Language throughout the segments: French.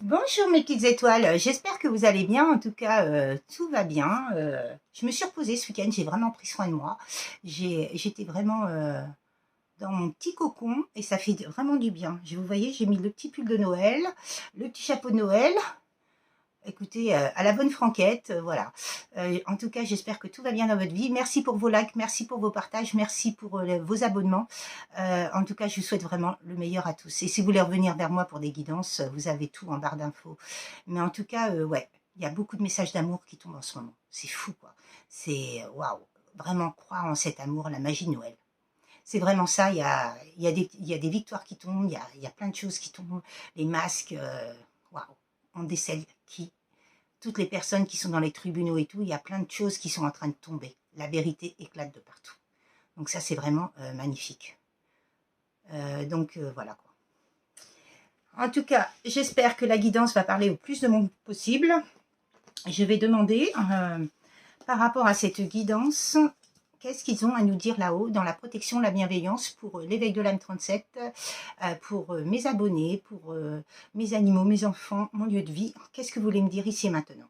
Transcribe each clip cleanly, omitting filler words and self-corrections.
Bonjour mes petites étoiles, j'espère que vous allez bien, en tout cas tout va bien. Je me suis reposée ce week-end, j'ai vraiment pris soin de moi. J'étais vraiment dans mon petit cocon et ça fait vraiment du bien. Vous voyez, j'ai mis le petit pull de Noël, le petit chapeau de Noël. Écoutez, à la bonne franquette, voilà. En tout cas, j'espère que tout va bien dans votre vie. Merci pour vos likes, merci pour vos partages, merci pour vos abonnements. En tout cas, je vous souhaite vraiment le meilleur à tous. Et si vous voulez revenir vers moi pour des guidances, vous avez tout en barre d'infos. Mais en tout cas, ouais, il y a beaucoup de messages d'amour qui tombent en ce moment. C'est fou, quoi. C'est waouh, vraiment croire en cet amour, la magie de Noël. C'est vraiment ça, il y a des victoires qui tombent, il y a plein de choses qui tombent, les masques, waouh, on décèle qui toutes les personnes qui sont dans les tribunaux et tout, il y a plein de choses qui sont en train de tomber. La vérité éclate de partout. Donc ça, c'est vraiment magnifique. Voilà quoi. En tout cas, j'espère que la guidance va parler au plus de monde possible. Je vais demander, par rapport à cette guidance, qu'est-ce qu'ils ont à nous dire là-haut dans la protection, la bienveillance pour l'éveil de l'âme 37, pour mes abonnés, pour mes animaux, mes enfants, mon lieu de vie. Qu'est-ce que vous voulez me dire ici et maintenant?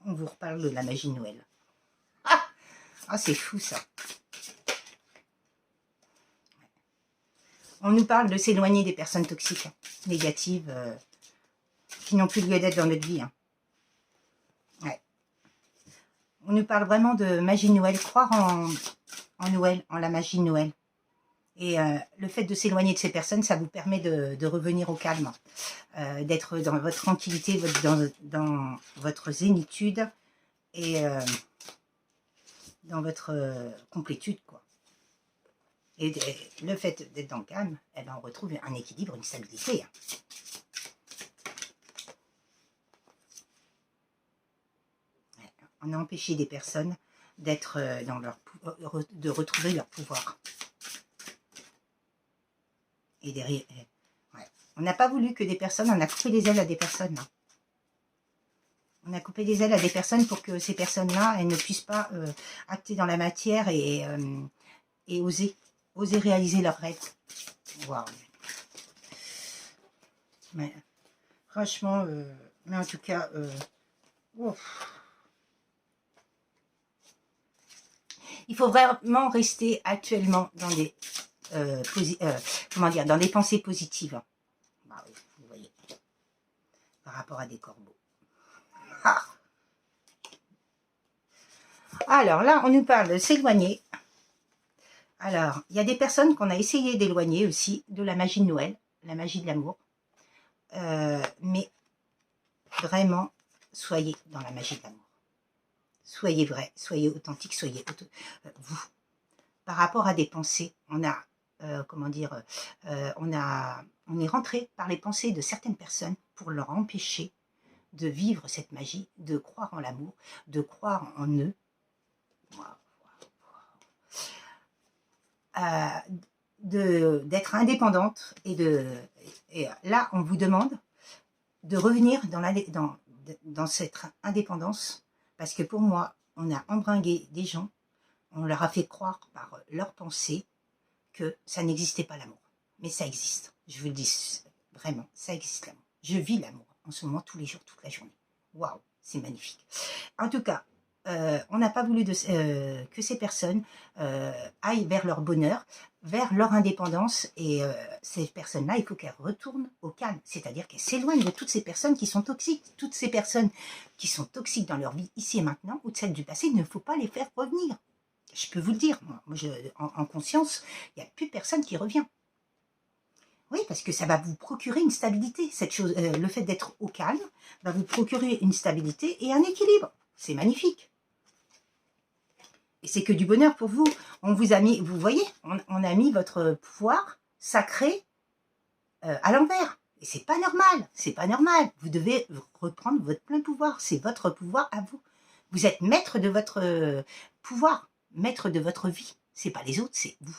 On vous reparle de la magie de Noël. Ah, c'est fou ça. On nous parle de s'éloigner des personnes toxiques, négatives, qui n'ont plus lieu d'être dans notre vie. Ouais. On nous parle vraiment de magie de Noël, croire en Noël, en la magie de Noël. Et le fait de s'éloigner de ces personnes, ça vous permet de revenir au calme, d'être dans votre tranquillité, dans votre zénitude et dans votre complétude, quoi. Et le fait d'être dans le calme, eh ben, on retrouve un équilibre, une stabilité. On a empêché des personnes d'être dans leur de retrouver leur pouvoir. Et derrière, ouais. On n'a pas voulu que des personnes, on a coupé les ailes à des personnes. Là. On a coupé les ailes à des personnes pour que ces personnes-là, elles ne puissent pas acter dans la matière et oser réaliser leurs rêves. Waouh. Mais franchement, mais en tout cas, il faut vraiment rester actuellement dans des comment dire, dans des pensées positives. Bah oui, vous voyez, par rapport à des corbeaux. Ah. Alors là, on nous parle de s'éloigner. Alors, il y a des personnes qu'on a essayé d'éloigner aussi de la magie de Noël, la magie de l'amour. Mais vraiment, soyez dans la magie de l'amour. Soyez vrai, soyez authentique, soyez vous. Par rapport à des pensées, on a, comment dire, on est rentré par les pensées de certaines personnes pour leur empêcher de vivre cette magie, de croire en l'amour, de croire en eux. D'être indépendante et là on vous demande de revenir dans cette indépendance parce que pour moi on a embringué des gens, on leur a fait croire par leurs pensées que ça n'existait pas l'amour, mais ça existe, je vous le dis vraiment, ça existe l'amour, je vis l'amour en ce moment tous les jours, toute la journée, waouh, c'est magnifique. En tout cas, on n'a pas voulu que ces personnes aillent vers leur bonheur, vers leur indépendance. Et ces personnes-là, il faut qu'elles retournent au calme. C'est-à-dire qu'elles s'éloignent de toutes ces personnes qui sont toxiques. Toutes ces personnes qui sont toxiques dans leur vie, ici et maintenant, ou de celles du passé, il ne faut pas les faire revenir. Je peux vous le dire. Moi en conscience, il n'y a plus personne qui revient. Oui, parce que ça va vous procurer une stabilité. Cette chose, le fait d'être au calme va vous procurer une stabilité et un équilibre. C'est magnifique. Et c'est que du bonheur pour vous. On vous a mis, vous voyez, on a mis votre pouvoir sacré à l'envers. Et c'est pas normal, c'est pas normal. Vous devez reprendre votre plein pouvoir. C'est votre pouvoir à vous. Vous êtes maître de votre pouvoir, maître de votre vie. C'est pas les autres, c'est vous.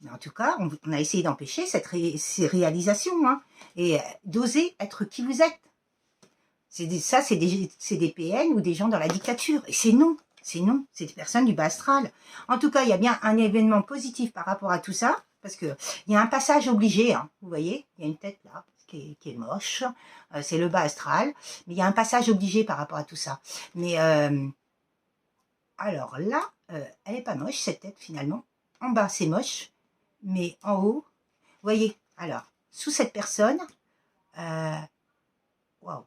Mais en tout cas, on a essayé d'empêcher ces réalisations hein, et d'oser être qui vous êtes. C'est des PN ou des gens dans la dictature. Et c'est non. C'est non, c'est des personnes du bas astral. En tout cas, il y a bien un événement positif par rapport à tout ça, parce qu'il y a un passage obligé, hein, vous voyez, il y a une tête là, qui est moche, c'est le bas astral, mais il y a un passage obligé par rapport à tout ça. Mais alors là, elle n'est pas moche, cette tête, finalement. En bas, c'est moche, mais en haut, vous voyez, alors, sous cette personne, waouh,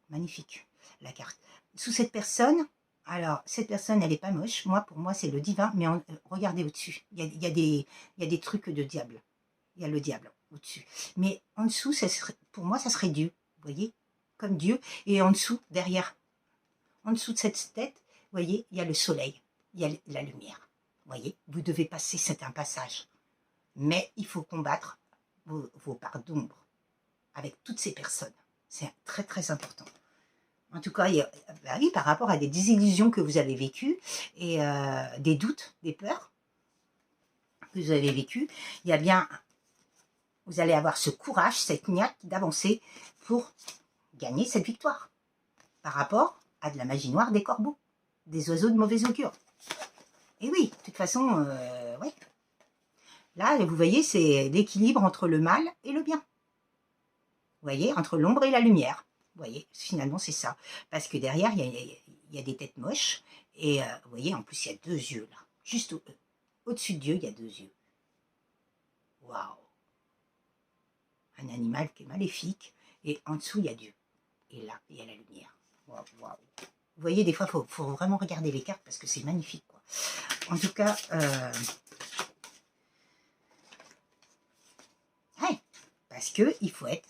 magnifique, la carte. Sous cette personne, alors, cette personne, elle n'est pas moche. Moi, pour moi, c'est le divin, mais regardez au-dessus. Il y a des trucs de diable. Il y a le diable au-dessus. Mais en dessous, pour moi, ça serait Dieu. Vous voyez, comme Dieu. Et en dessous, derrière, en dessous de cette tête, vous voyez, il y a le soleil. Il y a la lumière. Vous voyez, vous devez passer, c'est un passage. Mais il faut combattre vos parts d'ombre avec toutes ces personnes. C'est très, très important. En tout cas, bah oui, par rapport à des désillusions que vous avez vécues et des doutes, des peurs que vous avez vécues, il y a bien, vous allez avoir ce courage, cette niaque d'avancer pour gagner cette victoire par rapport à de la magie noire des corbeaux, des oiseaux de mauvais augure. Et oui, de toute façon, ouais. Là, vous voyez, c'est l'équilibre entre le mal et le bien. Vous voyez, entre l'ombre et la lumière. Vous voyez, finalement, c'est ça. Parce que derrière, il y a des têtes moches. Et vous voyez, en plus, il y a deux yeux, là. Juste au-dessus de Dieu, il y a deux yeux. Waouh! Un animal qui est maléfique. Et en dessous, il y a Dieu. Et là, il y a la lumière. Waouh, waouh. Vous voyez, des fois, il faut vraiment regarder les cartes parce que c'est magnifique, quoi. En tout cas, ouais, parce qu'il faut être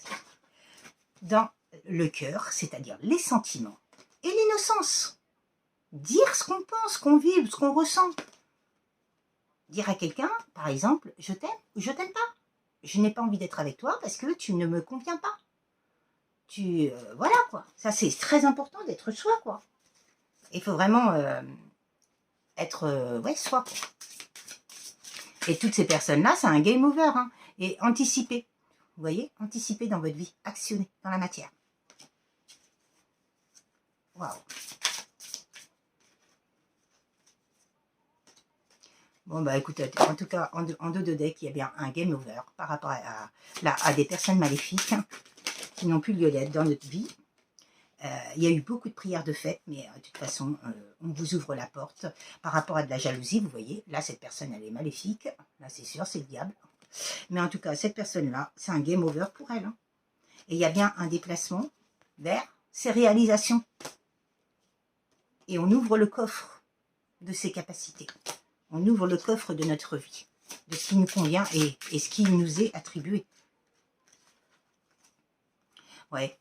dans le cœur, c'est-à-dire les sentiments et l'innocence. Dire ce qu'on pense, qu'on vit, ce qu'on ressent. Dire à quelqu'un, par exemple, je t'aime ou je t'aime pas. Je n'ai pas envie d'être avec toi parce que tu ne me conviens pas. Voilà quoi. Ça c'est très important d'être soi quoi. Il faut vraiment être ouais, soi quoi. Et toutes ces personnes-là, c'est un game over. Hein. Et anticiper. Vous voyez, anticiper dans votre vie, actionner dans la matière. Waouh. Bon, bah écoutez, en tout cas, en deux de deck, il y a bien un game over par rapport à des personnes maléfiques hein, qui n'ont plus lieu d'être dans notre vie. Il y a eu beaucoup de prières de fête, mais de toute façon, on vous ouvre la porte. Par rapport à de la jalousie, vous voyez, là, cette personne, elle est maléfique. Là, c'est sûr, c'est le diable. Mais en tout cas, cette personne-là, c'est un game over pour elle. Hein. Et il y a bien un déplacement vers ses réalisations. Et on ouvre le coffre de ses capacités. On ouvre le coffre de notre vie, de ce qui nous convient et ce qui nous est attribué. Ouais.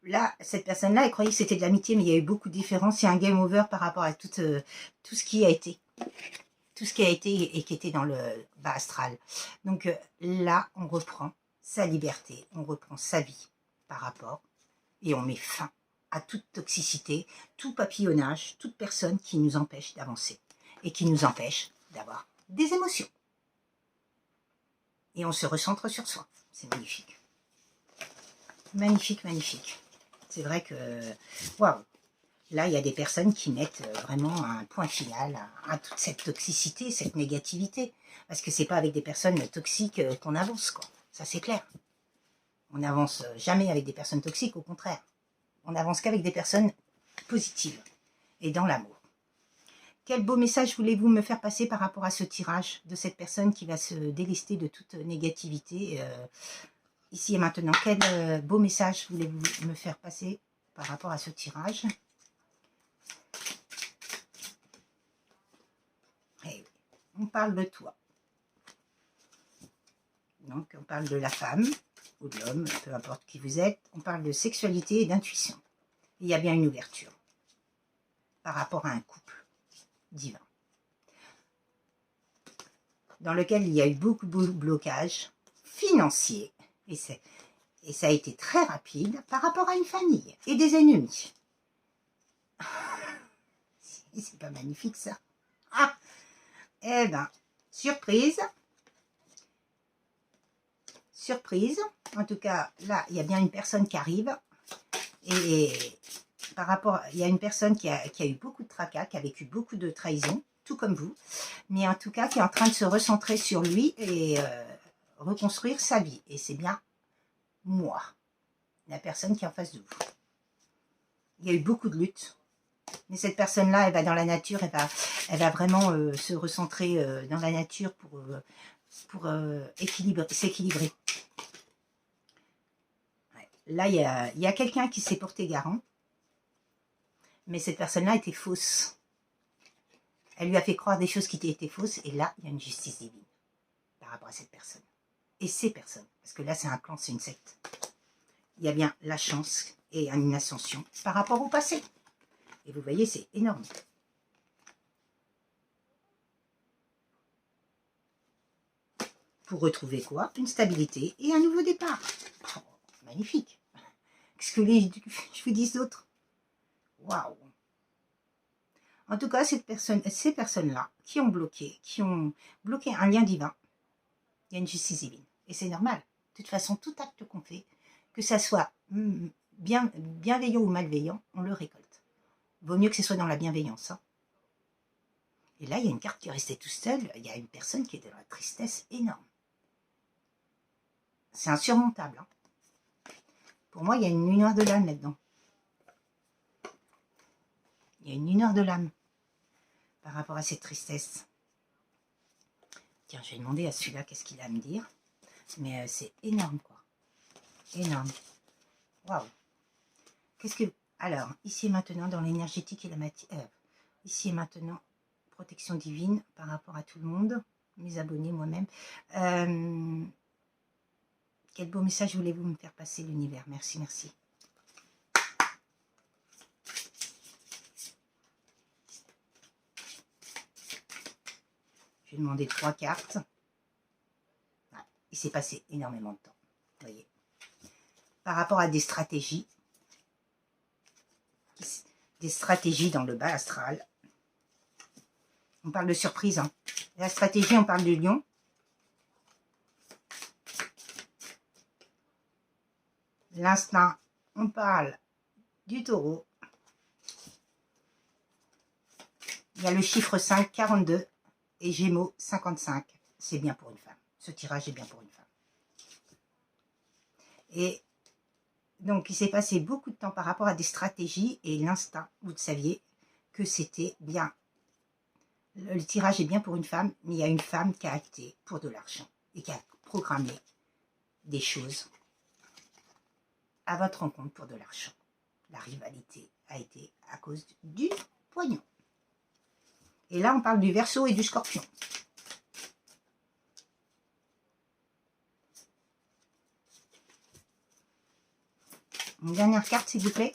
Là, cette personne-là, elle croyait que c'était de l'amitié, mais il y a eu beaucoup de différences. Il y a un game over par rapport à tout ce qui a été. Tout ce qui a été et qui était dans le bas astral. Donc là, on reprend sa liberté, on reprend sa vie par rapport et on met fin à toute toxicité, tout papillonnage, toute personne qui nous empêche d'avancer et qui nous empêche d'avoir des émotions. Et on se recentre sur soi. C'est magnifique. Magnifique, magnifique. C'est vrai que, waouh, là, il y a des personnes qui mettent vraiment un point final à toute cette toxicité, cette négativité. Parce que c'est pas avec des personnes toxiques qu'on avance, quoi. Ça, c'est clair. On n'avance jamais avec des personnes toxiques, au contraire. On n'avance qu'avec des personnes positives et dans l'amour. Quel beau message voulez-vous me faire passer par rapport à ce tirage de cette personne qui va se délester de toute négativité ici et maintenant? Quel beau message voulez-vous me faire passer par rapport à ce tirage? Et on parle de toi. Donc, on parle de la femme ou de l'homme, peu importe qui vous êtes. On parle de sexualité et d'intuition. Il y a bien une ouverture par rapport à un couple divin dans lequel il y a eu beaucoup de blocages financiers et ça a été très rapide par rapport à une famille et des ennemis. C'est pas magnifique ça? Ah, eh ben, surprise. Surprise. En tout cas, là, il y a bien une personne qui arrive et par rapport, il y a une personne qui a eu beaucoup de tracas, qui a vécu beaucoup de trahisons, tout comme vous, mais en tout cas qui est en train de se recentrer sur lui et reconstruire sa vie. Et c'est bien moi, la personne qui est en face de vous. Il y a eu beaucoup de luttes, mais cette personne-là, elle va dans la nature, elle va vraiment se recentrer dans la nature pour s'équilibrer. Ouais. Là, il y a quelqu'un qui s'est porté garant, mais cette personne-là était fausse. Elle lui a fait croire des choses qui étaient fausses, et là, il y a une justice divine par rapport à cette personne. Et ces personnes, parce que là, c'est un clan, c'est une secte. Il y a bien la chance et une ascension par rapport au passé. Et vous voyez, c'est énorme. Pour retrouver quoi? Une stabilité et un nouveau départ. Oh, magnifique. Qu'est-ce que je vous dis d'autre? Waouh. En tout cas, ces personnes-là qui ont bloqué un lien divin, il y a une justice divine. Et c'est normal. De toute façon, tout acte qu'on fait, que ça soit bienveillant ou malveillant, on le récolte. Vaut mieux que ce soit dans la bienveillance. Hein. Et là, il y a une carte qui est restée toute seule. Il y a une personne qui est dans la tristesse énorme. C'est insurmontable. Hein. Pour moi, il y a une nuit noire de l'âme là-dedans. Il y a une nuit noire de l'âme par rapport à cette tristesse. Tiens, je vais demander à celui-là qu'est-ce qu'il a à me dire. Mais c'est énorme, quoi. Énorme. Waouh. Qu'est-ce que... Alors, ici et maintenant, dans l'énergétique et la matière... ici et maintenant, protection divine par rapport à tout le monde. Mes abonnés, moi-même. Quel beau message voulez-vous me faire passer, l'univers? Merci, merci. Je vais demander 3 cartes. Ah, il s'est passé énormément de temps. Vous voyez. Par rapport à des stratégies dans le bas astral. On parle de surprise. Hein. La stratégie, on parle du lion. L'instinct, on parle du taureau. Il y a le chiffre 5, 42 et Gémeaux, 55. C'est bien pour une femme. Ce tirage est bien pour une femme. Et donc, il s'est passé beaucoup de temps par rapport à des stratégies et l'instinct. Vous saviez que c'était bien. Le tirage est bien pour une femme, mais il y a une femme qui a acté pour de l'argent et qui a programmé des choses à votre rencontre pour de l'argent. La rivalité a été à cause du poignon. Et là, on parle du Verseau et du Scorpion. Une dernière carte, s'il vous plaît.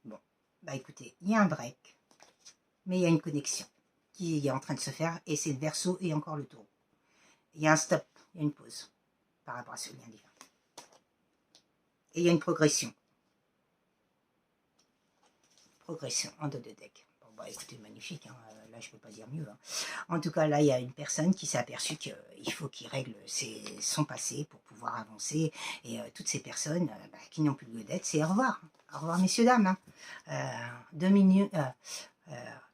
Bon, bah écoutez, il y a un break, mais il y a une connexion qui est en train de se faire, et c'est le Verseau et encore le Taureau. Il y a un stop, il y a une pause par rapport à ce lien divin. Et il y a une progression. Progression en dos de deck. Bon, bah écoutez, magnifique, hein. Là je peux pas dire mieux. Hein. En tout cas, là il y a une personne qui s'est aperçue qu'il faut qu'il règle son passé pour pouvoir avancer. Et toutes ces personnes qui n'ont plus de dette, c'est au revoir. Au revoir messieurs, dames. Hein. 2 minutes,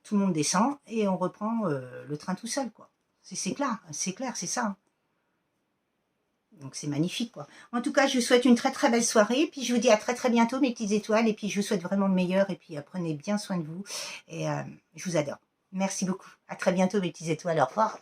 tout le monde descend et on reprend le train tout seul, quoi. C'est clair, c'est ça. Hein. Donc c'est magnifique, quoi. En tout cas, je vous souhaite une très très belle soirée. Puis je vous dis à très très bientôt, mes petites étoiles. Et puis je vous souhaite vraiment le meilleur. Et puis prenez bien soin de vous. Et je vous adore. Merci beaucoup. À très bientôt, mes petites étoiles. Au revoir.